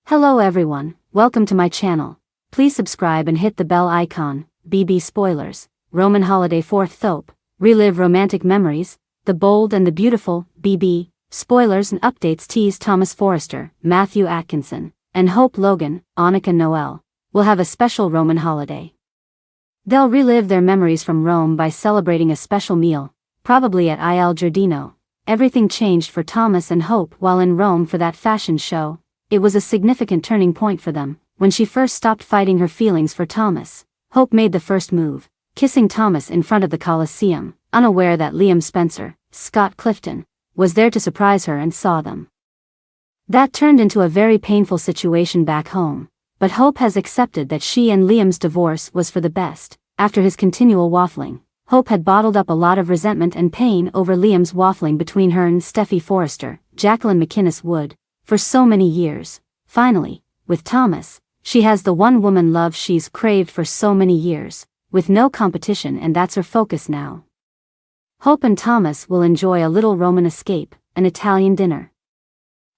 Hello everyone, welcome to my channel. Please subscribe and hit the bell icon. BB Spoilers, Roman Holiday 4th Thope, relive romantic memories, the bold and the beautiful. BB Spoilers and updates tease Thomas Forrester, Matthew Atkinson, and Hope Logan, Annika Noel, will have a special Roman holiday. They'll relive their memories from Rome by celebrating a special meal, probably at Il Giardino. Everything changed for Thomas and Hope while in Rome for that fashion show. It was a significant turning point for them. When she first stopped fighting her feelings for Thomas, Hope made the first move, kissing Thomas in front of the Colosseum, unaware that Liam Spencer, Scott Clifton, was there to surprise her and saw them. That turned into a very painful situation back home, but Hope has accepted that she and Liam's divorce was for the best. After his continual waffling, Hope had bottled up a lot of resentment and pain over Liam's waffling between her and Steffy Forrester, Jacqueline MacInnes Wood, for so many years. Finally, with Thomas, she has the one-woman love she's craved for so many years, with no competition, and that's her focus now. Hope and Thomas will enjoy a little Roman escape, an Italian dinner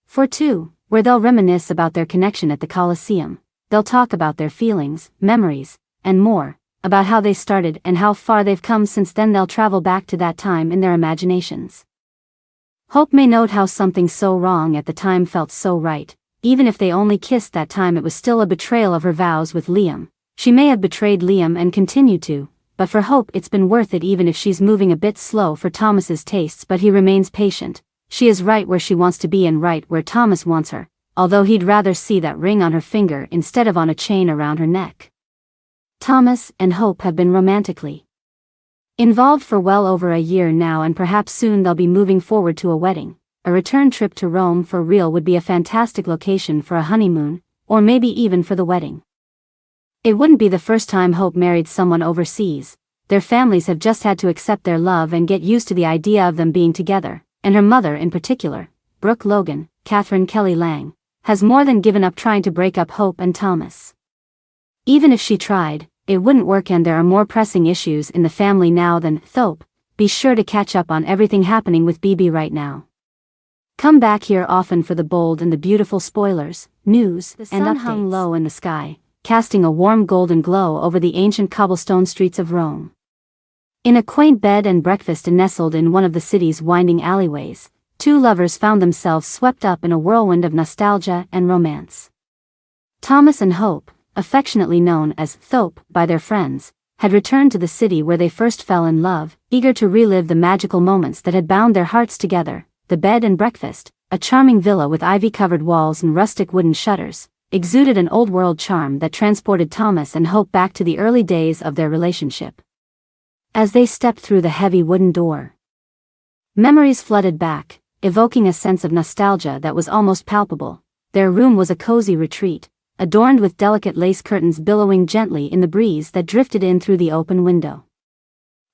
for two, where they'll reminisce about their connection at the Colosseum. They'll talk about their feelings, memories, and more, about how they started and how far they've come since then. They'll travel back to that time in their imaginations. Hope may note how something so wrong at the time felt so right. Even if they only kissed that time, it was still a betrayal of her vows with Liam. She may have betrayed Liam and continued to, but for Hope it's been worth it, even if she's moving a bit slow for Thomas's tastes. But he remains patient. She is right where she wants to be and right where Thomas wants her, although he'd rather see that ring on her finger instead of on a chain around her neck. Thomas and Hope have been romantically involved for well over a year now, and perhaps soon they'll be moving forward to a wedding. A return trip to Rome for real would be a fantastic location for a honeymoon, or maybe even for the wedding. It wouldn't be the first time Hope married someone overseas. Their families have just had to accept their love and get used to the idea of them being together, and her mother in particular, Brooke Logan, Catherine Kelly Lang, has more than given up trying to break up Hope and Thomas. Even if she tried, it wouldn't work, and there are more pressing issues in the family now than Thope. Be sure to catch up on everything happening with BB right now. Come back here often for the bold and the beautiful spoilers, news, and updates. The sun hung low in the sky, casting a warm golden glow over the ancient cobblestone streets of Rome. In a quaint bed and breakfast nestled in one of the city's winding alleyways, two lovers found themselves swept up in a whirlwind of nostalgia and romance. Thomas and Hope, affectionately known as Thope by their friends, had returned to the city where they first fell in love, eager to relive the magical moments that had bound their hearts together. The bed and breakfast, a charming villa with ivy-covered walls and rustic wooden shutters, exuded an old-world charm that transported Thomas and Hope back to the early days of their relationship. As they stepped through the heavy wooden door, memories flooded back, evoking a sense of nostalgia that was almost palpable. Their room was a cozy retreat, adorned with delicate lace curtains billowing gently in the breeze that drifted in through the open window.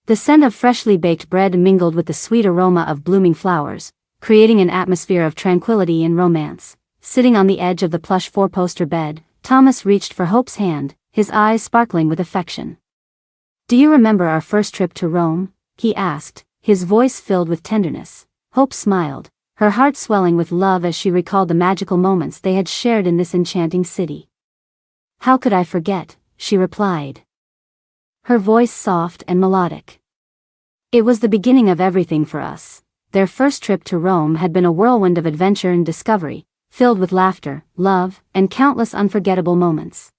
The scent of freshly baked bread mingled with the sweet aroma of blooming flowers, creating an atmosphere of tranquility and romance. Sitting on the edge of the plush four-poster bed, Thomas reached for Hope's hand, his eyes sparkling with affection. "Do you remember our first trip to Rome?" he asked, his voice filled with tenderness. Hope smiled, her heart swelling with love as she recalled the magical moments they had shared in this enchanting city. "How could I forget?" she replied, her voice soft and melodic. "It was the beginning of everything for us." Their first trip to Rome had been a whirlwind of adventure and discovery, filled with laughter, love, and countless unforgettable moments.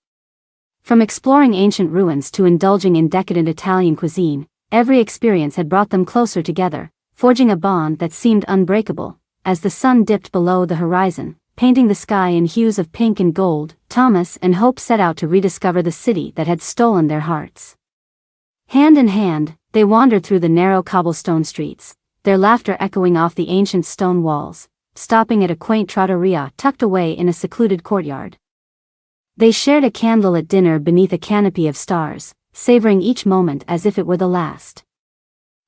From exploring ancient ruins to indulging in decadent Italian cuisine, every experience had brought them closer together, forging a bond that seemed unbreakable. As the sun dipped below the horizon, painting the sky in hues of pink and gold, Thomas and Hope set out to rediscover the city that had stolen their hearts. Hand in hand, they wandered through the narrow cobblestone streets, their laughter echoing off the ancient stone walls, stopping at a quaint trattoria tucked away in a secluded courtyard. They shared a candlelit dinner beneath a canopy of stars, savoring each moment as if it were the last.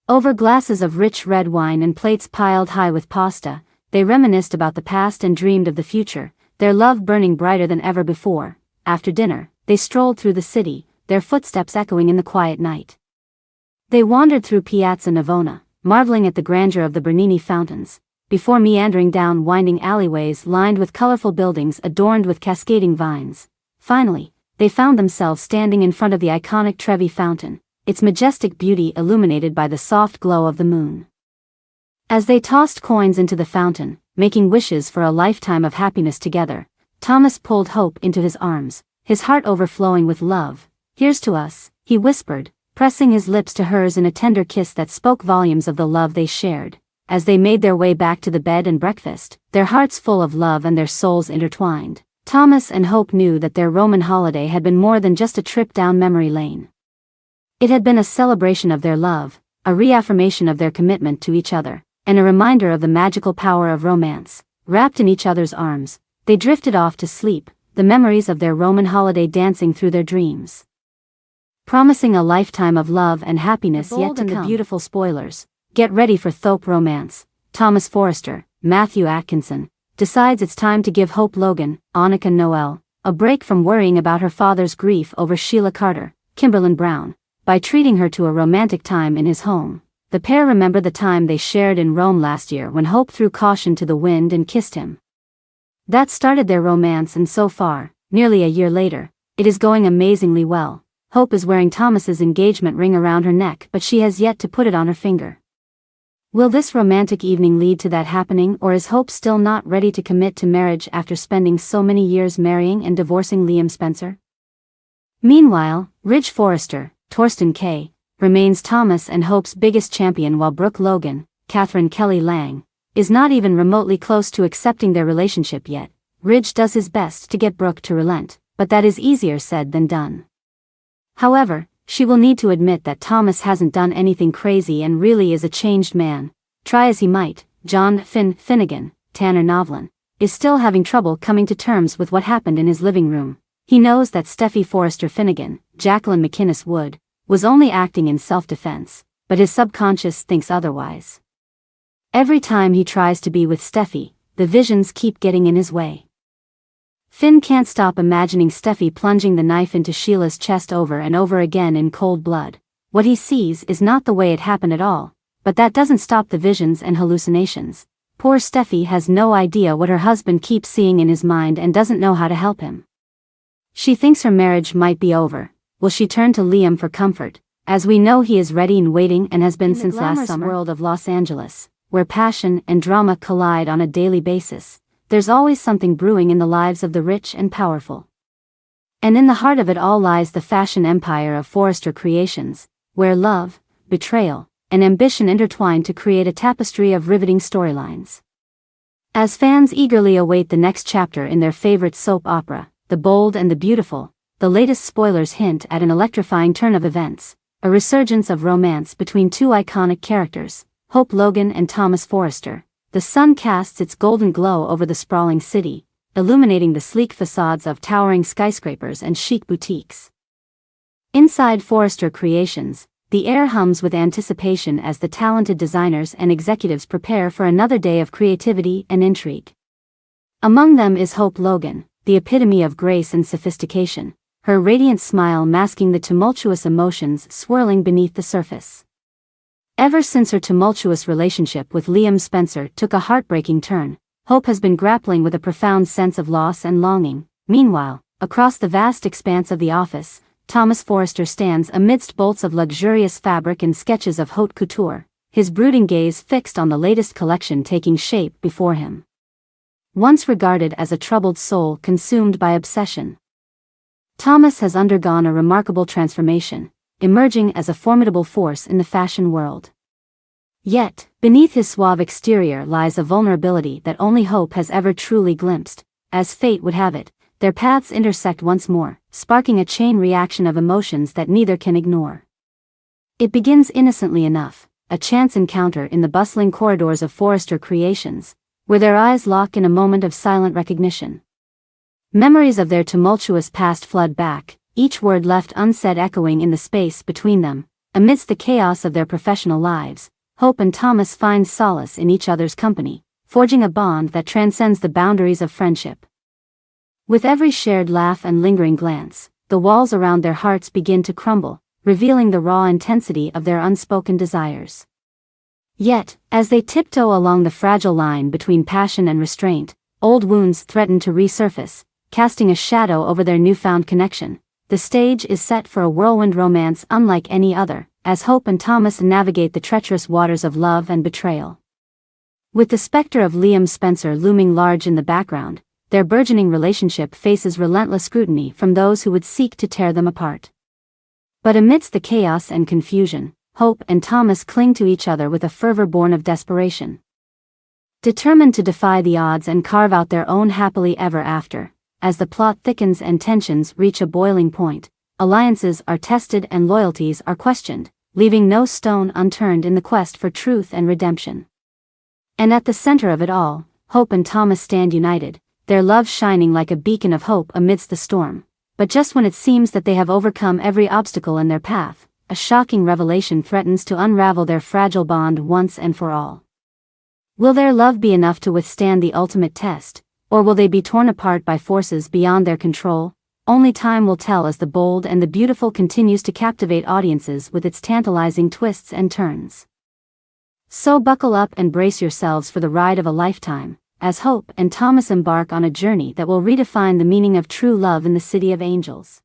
Over glasses of rich red wine and plates piled high with pasta, they reminisced about the past and dreamed of the future, their love burning brighter than ever before. After dinner, they strolled through the city, their footsteps echoing in the quiet night. They wandered through Piazza Navona, marveling at the grandeur of the Bernini fountains, before meandering down winding alleyways lined with colorful buildings adorned with cascading vines. Finally, they found themselves standing in front of the iconic Trevi Fountain, its majestic beauty illuminated by the soft glow of the moon. As they tossed coins into the fountain, making wishes for a lifetime of happiness together, Thomas pulled Hope into his arms, his heart overflowing with love. "Here's to us," he whispered, pressing his lips to hers in a tender kiss that spoke volumes of the love they shared. As they made their way back to the bed and breakfast, their hearts full of love and their souls intertwined, Thomas and Hope knew that their Roman holiday had been more than just a trip down memory lane. It had been a celebration of their love, a reaffirmation of their commitment to each other, and a reminder of the magical power of romance. Wrapped in each other's arms, they drifted off to sleep, the memories of their Roman holiday dancing through their dreams, promising a lifetime of love and happiness yet to come. The beautiful spoilers. Get ready for Thope romance. Thomas Forrester, Matthew Atkinson, decides it's time to give Hope Logan, Annika Noel, a break from worrying about her father's grief over Sheila Carter, Kimberlin Brown, by treating her to a romantic time in his home. The pair remember the time they shared in Rome last year when Hope threw caution to the wind and kissed him. That started their romance, and so far, nearly a year later, it is going amazingly well. Hope is wearing Thomas's engagement ring around her neck, but she has yet to put it on her finger. Will this romantic evening lead to that happening, or is Hope still not ready to commit to marriage after spending so many years marrying and divorcing Liam Spencer? Meanwhile, Ridge Forrester, Torsten K., remains Thomas and Hope's biggest champion, while Brooke Logan, Catherine Kelly Lang, is not even remotely close to accepting their relationship yet. Ridge does his best to get Brooke to relent, but that is easier said than done. However, she will need to admit that Thomas hasn't done anything crazy and really is a changed man. Try as he might, John Finnegan, Tanner Novlin, is still having trouble coming to terms with what happened in his living room. He knows that Steffi Forrester Finnegan, Jacqueline McInnes Wood, was only acting in self-defense, but his subconscious thinks otherwise. Every time he tries to be with Steffi, the visions keep getting in his way. Finn can't stop imagining Steffi plunging the knife into Sheila's chest over and over again in cold blood. What he sees is not the way it happened at all, but that doesn't stop the visions and hallucinations. Poor Steffi has no idea what her husband keeps seeing in his mind and doesn't know how to help him. She thinks her marriage might be over. Will she turn to Liam for comfort? As we know, he is ready and waiting and has been since last summer. In the world of Los Angeles, where passion and drama collide on a daily basis, there's always something brewing in the lives of the rich and powerful. And in the heart of it all lies the fashion empire of Forrester Creations, where love, betrayal, and ambition intertwine to create a tapestry of riveting storylines. As fans eagerly await the next chapter in their favorite soap opera, The Bold and the Beautiful, the latest spoilers hint at an electrifying turn of events, a resurgence of romance between two iconic characters, Hope Logan and Thomas Forrester. The sun casts its golden glow over the sprawling city, illuminating the sleek facades of towering skyscrapers and chic boutiques. Inside Forrester Creations, the air hums with anticipation as the talented designers and executives prepare for another day of creativity and intrigue. Among them is Hope Logan, the epitome of grace and sophistication, her radiant smile masking the tumultuous emotions swirling beneath the surface. Ever since her tumultuous relationship with Liam Spencer took a heartbreaking turn, Hope has been grappling with a profound sense of loss and longing. Meanwhile, across the vast expanse of the office, Thomas Forrester stands amidst bolts of luxurious fabric and sketches of haute couture, his brooding gaze fixed on the latest collection taking shape before him. Once regarded as a troubled soul consumed by obsession, Thomas has undergone a remarkable transformation, emerging as a formidable force in the fashion world. Yet, beneath his suave exterior lies a vulnerability that only Hope has ever truly glimpsed. As fate would have it, their paths intersect once more, sparking a chain reaction of emotions that neither can ignore. It begins innocently enough, a chance encounter in the bustling corridors of Forrester Creations, where their eyes lock in a moment of silent recognition. Memories of their tumultuous past flood back, each word left unsaid echoing in the space between them. Amidst the chaos of their professional lives, Hope and Thomas find solace in each other's company, forging a bond that transcends the boundaries of friendship. With every shared laugh and lingering glance, the walls around their hearts begin to crumble, revealing the raw intensity of their unspoken desires. Yet, as they tiptoe along the fragile line between passion and restraint, old wounds threaten to resurface, casting a shadow over their newfound connection. The stage is set for a whirlwind romance unlike any other, as Hope and Thomas navigate the treacherous waters of love and betrayal. With the specter of Liam Spencer looming large in the background, their burgeoning relationship faces relentless scrutiny from those who would seek to tear them apart. But amidst the chaos and confusion, Hope and Thomas cling to each other with a fervor born of desperation. Determined to defy the odds and carve out their own happily ever after, as the plot thickens and tensions reach a boiling point, alliances are tested and loyalties are questioned, leaving no stone unturned in the quest for truth and redemption. And at the center of it all, Hope and Thomas stand united, their love shining like a beacon of hope amidst the storm. But just when it seems that they have overcome every obstacle in their path, a shocking revelation threatens to unravel their fragile bond once and for all. Will their love be enough to withstand the ultimate test, or will they be torn apart by forces beyond their control? Only time will tell as The Bold and the Beautiful continues to captivate audiences with its tantalizing twists and turns. So buckle up and brace yourselves for the ride of a lifetime, as Hope and Thomas embark on a journey that will redefine the meaning of true love in the City of Angels.